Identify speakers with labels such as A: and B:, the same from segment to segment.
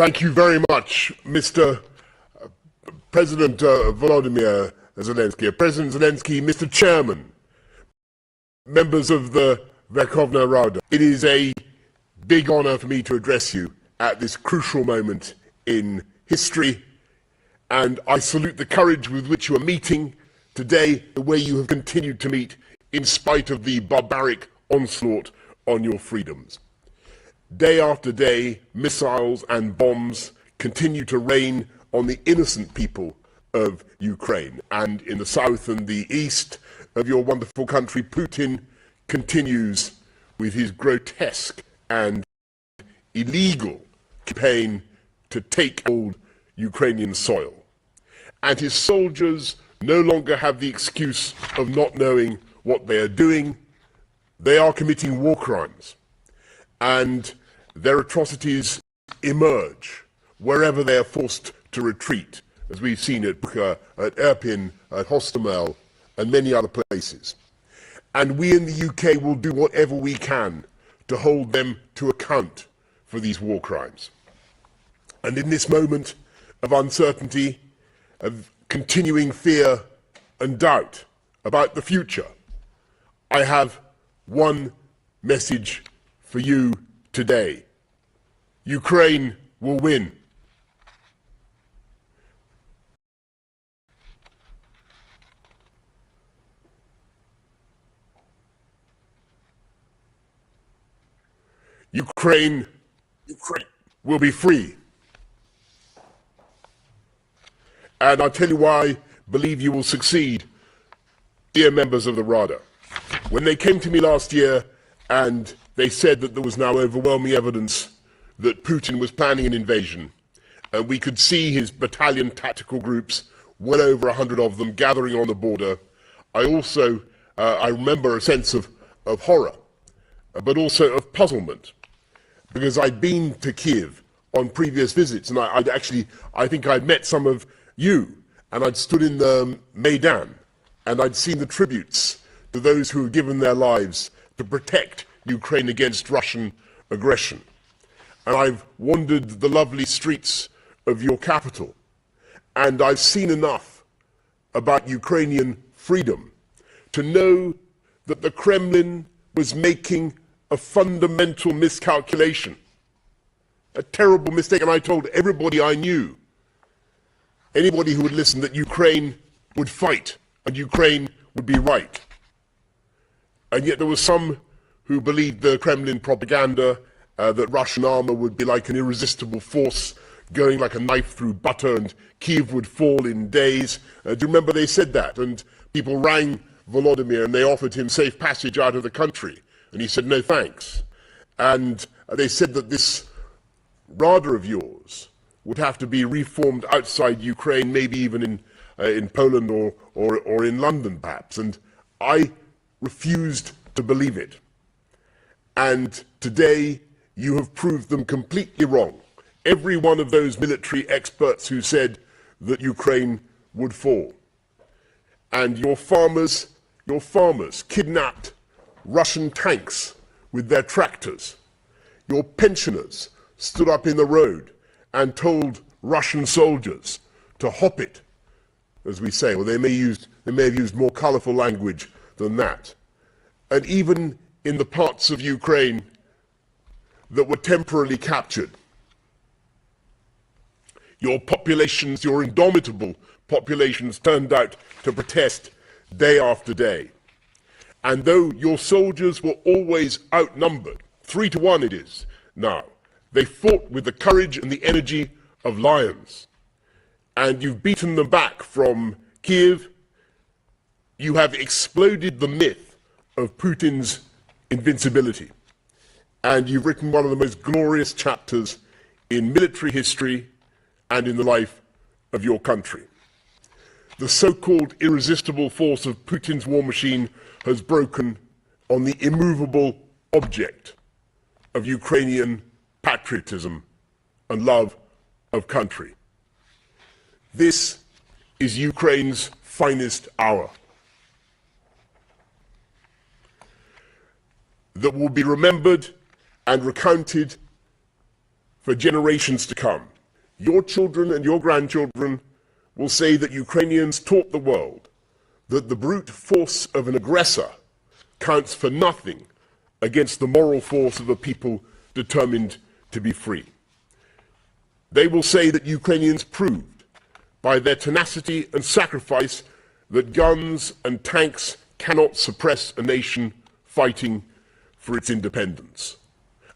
A: Thank you very much, Mr. President Volodymyr Zelensky. President Zelensky, Mr. Chairman, members of the Verkhovna Rada. It is a big honor for me to address you at this crucial moment in history, and I salute the courage with which you are meeting today, the way you have continued to meet in spite of the barbaric onslaught on your freedoms. Day after day, missiles and bombs continue to rain on the innocent people of Ukraine. And in the south and the east of your wonderful country, Putin continues with his grotesque and illegal campaign to take old Ukrainian soil. And his soldiers no longer have the excuse of not knowing what they are doing. They are committing war crimes. And their atrocities emerge wherever they are forced to retreat, as we've seen at Irpin, at Hostomel, and many other places. And we in the UK will do whatever we can to hold them to account for these war crimes. And in this moment of uncertainty, of continuing fear and doubt about the future, I have one message for you today. Ukraine will win. Ukraine will be free. And I'll tell you why I believe you will succeed, dear members of the Rada. When they came to me last year and they said that there was now overwhelming evidence that Putin was planning an invasion, and we could see his battalion tactical groups, well over 100 of them, gathering on the border, I remember a sense of horror, but also of puzzlement, because I'd been to Kiev on previous visits, and I think I'd met some of you, and I'd stood in the Maidan, and I'd seen the tributes to those who had given their lives to protect Ukraine against Russian aggression. And I've wandered the lovely streets of your capital, and I've seen enough about Ukrainian freedom to know that the Kremlin was making a fundamental miscalculation, a terrible mistake. And I told everybody I knew, anybody who would listen, that Ukraine would fight and Ukraine would be right. And yet there were some who believed the Kremlin propaganda that Russian armor would be like an irresistible force going like a knife through butter and Kiev would fall in days. Do you remember they said that? And people rang Volodymyr and they offered him safe passage out of the country. And he said, no thanks. And they said that this Rada of yours would have to be reformed outside Ukraine, maybe even in Poland or in London perhaps. And I refused to believe it. And today you have proved them completely wrong. Every one of those military experts who said that Ukraine would fall. And your farmers kidnapped Russian tanks with their tractors. Your pensioners stood up in the road and told Russian soldiers to hop it, as we say. Well, they may have used more colorful language than that. And even in the parts of Ukraine that were temporarily captured, your populations, your indomitable populations, turned out to protest day after day. And though your soldiers were always outnumbered, 3-1 it is now, they fought with the courage and the energy of lions. And you've beaten them back from Kiev. You have exploded the myth of Putin's invincibility. And you've written one of the most glorious chapters in military history and in the life of your country. The so-called irresistible force of Putin's war machine has broken on the immovable object of Ukrainian patriotism and love of country. This is Ukraine's finest hour that will be remembered and recounted for generations to come. Your children and your grandchildren will say that Ukrainians taught the world that the brute force of an aggressor counts for nothing against the moral force of a people determined to be free. They will say that Ukrainians proved by their tenacity and sacrifice that guns and tanks cannot suppress a nation fighting for its independence.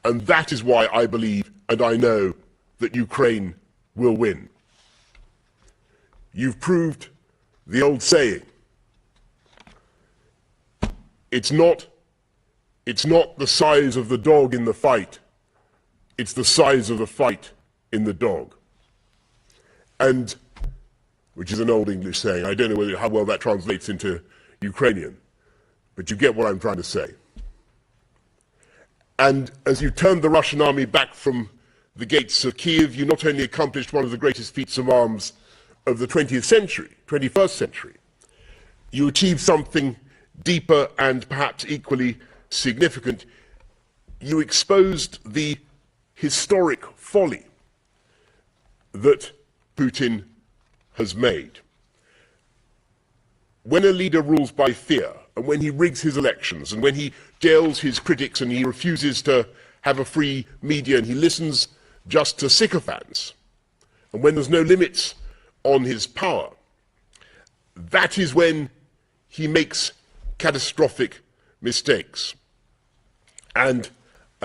A: And that is why I believe and I know that Ukraine will win. You've proved the old saying. It's not the size of the dog in the fight, it's the size of the fight in the dog. And, which is an old English saying, I don't know how well that translates into Ukrainian, but you get what I'm trying to say. And as you turned the Russian army back from the gates of Kiev, you not only accomplished one of the greatest feats of arms of the 20th century, 21st century, you achieved something deeper and perhaps equally significant. You exposed the historic folly that Putin has made. When a leader rules by fear, and when he rigs his elections, and when he jails his critics, and he refuses to have a free media, and he listens just to sycophants, and when there's no limits on his power, that is when he makes catastrophic mistakes. And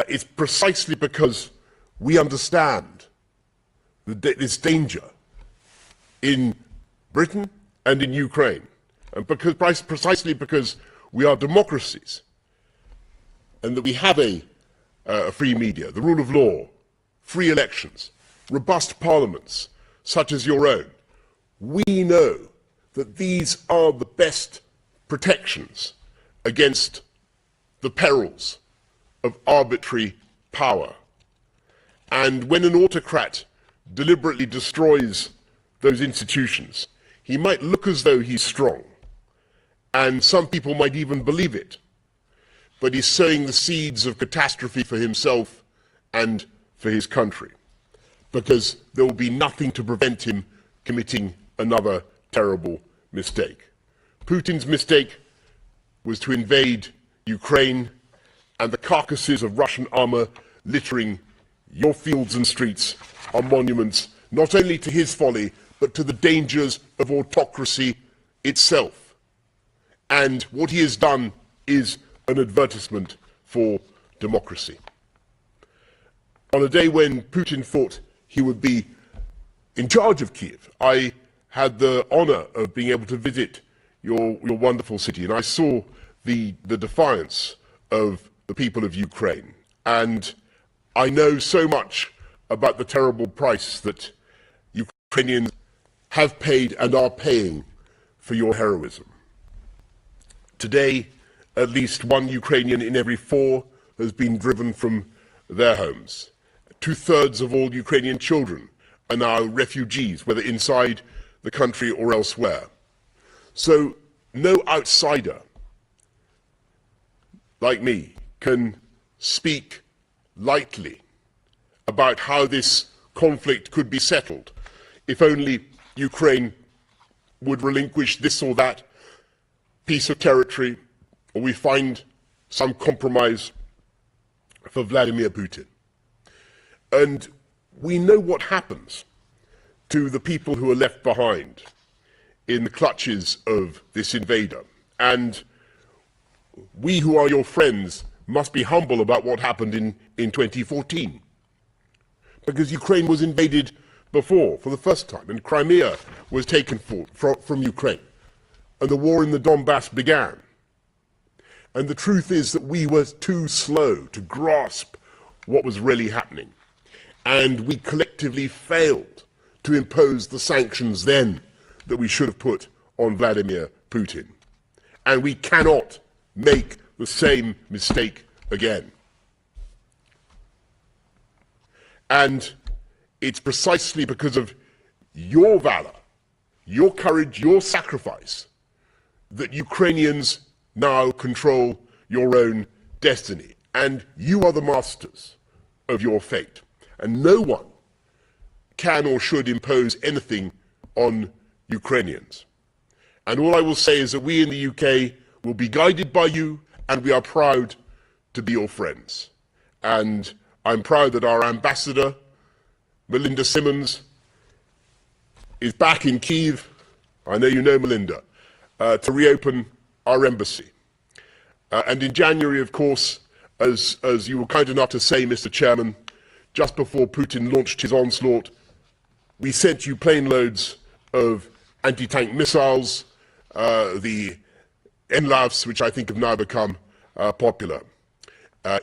A: it's precisely because we understand this danger in Britain and in Ukraine, and precisely because we are democracies, and that we have a free media, the rule of law, free elections, robust parliaments, such as your own, we know that these are the best protections against the perils of arbitrary power. And when an autocrat deliberately destroys those institutions, he might look as though he's strong, and some people might even believe it, but he's sowing the seeds of catastrophe for himself and for his country, because there will be nothing to prevent him committing another terrible mistake. Putin's mistake was to invade Ukraine, and the carcasses of Russian armor littering your fields and streets are monuments not only to his folly, but to the dangers of autocracy itself. And what he has done is an advertisement for democracy. On a day when Putin thought he would be in charge of Kiev, I had the honor of being able to visit your wonderful city, and I saw the defiance of the people of Ukraine. And I know so much about the terrible price that Ukrainians have paid and are paying for your heroism. Today, at least one Ukrainian in every 4 has been driven from their homes. 2/3 of all Ukrainian children are now refugees, whether inside the country or elsewhere. So no outsider like me can speak lightly about how this conflict could be settled if only Ukraine would relinquish this or that piece of territory, or we find some compromise for Vladimir Putin. And we know what happens to the people who are left behind in the clutches of this invader. And we who are your friends must be humble about what happened in 2014. Because Ukraine was invaded before, for the first time, and Crimea was taken from Ukraine. And the war in the Donbass began. And the truth is that we were too slow to grasp what was really happening. And we collectively failed to impose the sanctions then that we should have put on Vladimir Putin. And we cannot make the same mistake again. And it's precisely because of your valor, your courage, your sacrifice, that Ukrainians now control your own destiny. And you are the masters of your fate. and no one can or should impose anything on Ukrainians. And all I will say is that we in the UK will be guided by you, and we are proud to be your friends. And I'm proud that our ambassador, Melinda Simmons, is back in Kyiv. I know you know Melinda, to reopen our embassy. And in January, of course, as you were kind enough to say, Mr. Chairman, just before Putin launched his onslaught, we sent you plane loads of anti-tank missiles, the NLAVs, which I think have now become popular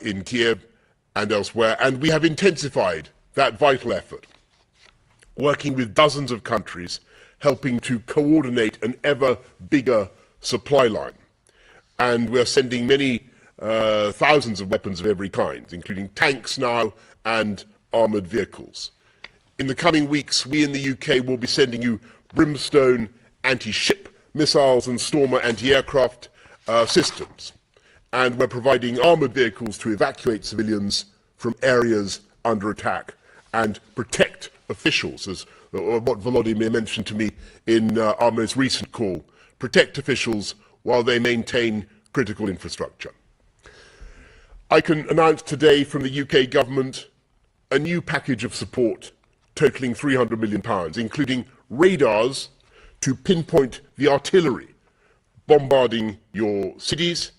A: in Kiev and elsewhere. And we have intensified that vital effort, working with dozens of countries, helping to coordinate an ever bigger supply line. And we're sending many thousands of weapons of every kind, including tanks now and armoured vehicles. In the coming weeks, we in the UK will be sending you Brimstone anti-ship missiles and Stormer anti-aircraft systems. And we're providing armoured vehicles to evacuate civilians from areas under attack and protect officials, as what Volodymyr mentioned to me in our most recent call, protect officials while they maintain critical infrastructure. I can announce today from the UK government a new package of support totaling £300 million, including radars to pinpoint the artillery bombarding your cities,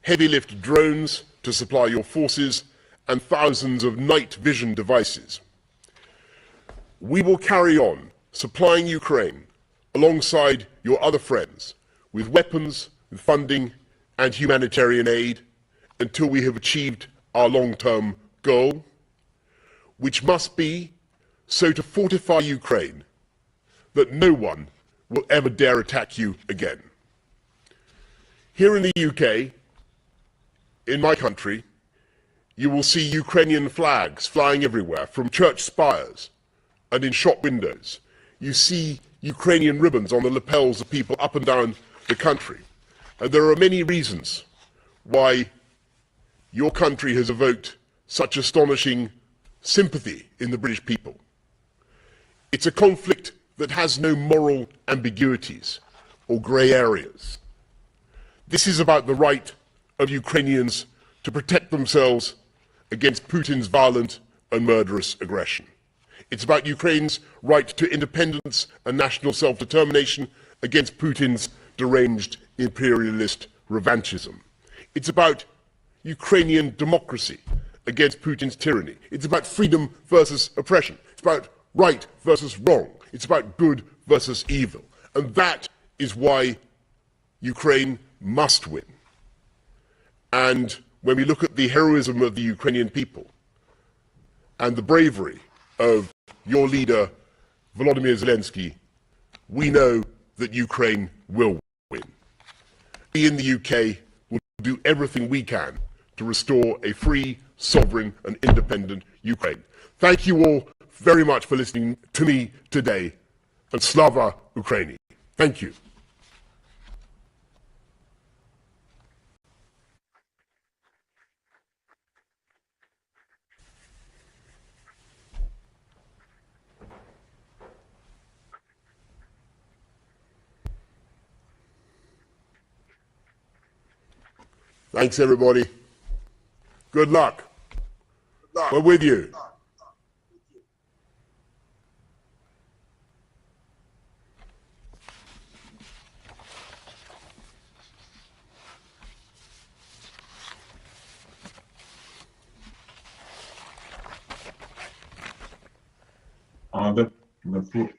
A: heavy lift drones to supply your forces, and thousands of night vision devices. We will carry on supplying Ukraine alongside your other friends with weapons, with funding and humanitarian aid until we have achieved our long-term goal, which must be so to fortify Ukraine that no one will ever dare attack you again. Here in the UK, in my country, you will see Ukrainian flags flying everywhere, from church spires and in shop windows. You see Ukrainian ribbons on the lapels of people up and down the country. And there are many reasons why your country has evoked such astonishing sympathy in the British people. It's a conflict that has no moral ambiguities or grey areas. This is about the right of Ukrainians to protect themselves against Putin's violent and murderous aggression. It's about Ukraine's right to independence and national self-determination against Putin's deranged imperialist revanchism. It's about Ukrainian democracy against Putin's tyranny. It's about freedom versus oppression. It's about right versus wrong. It's about good versus evil. And that is why Ukraine must win. And when we look at the heroism of the Ukrainian people and the bravery of your leader, Volodymyr Zelensky, we know that Ukraine will win. We in the UK will do everything we can to restore a free, sovereign and independent Ukraine. Thank you all very much for listening to me today, and Slava Ukraini. Thank you. Thanks, everybody. Good luck. We're with you.
B: The floor.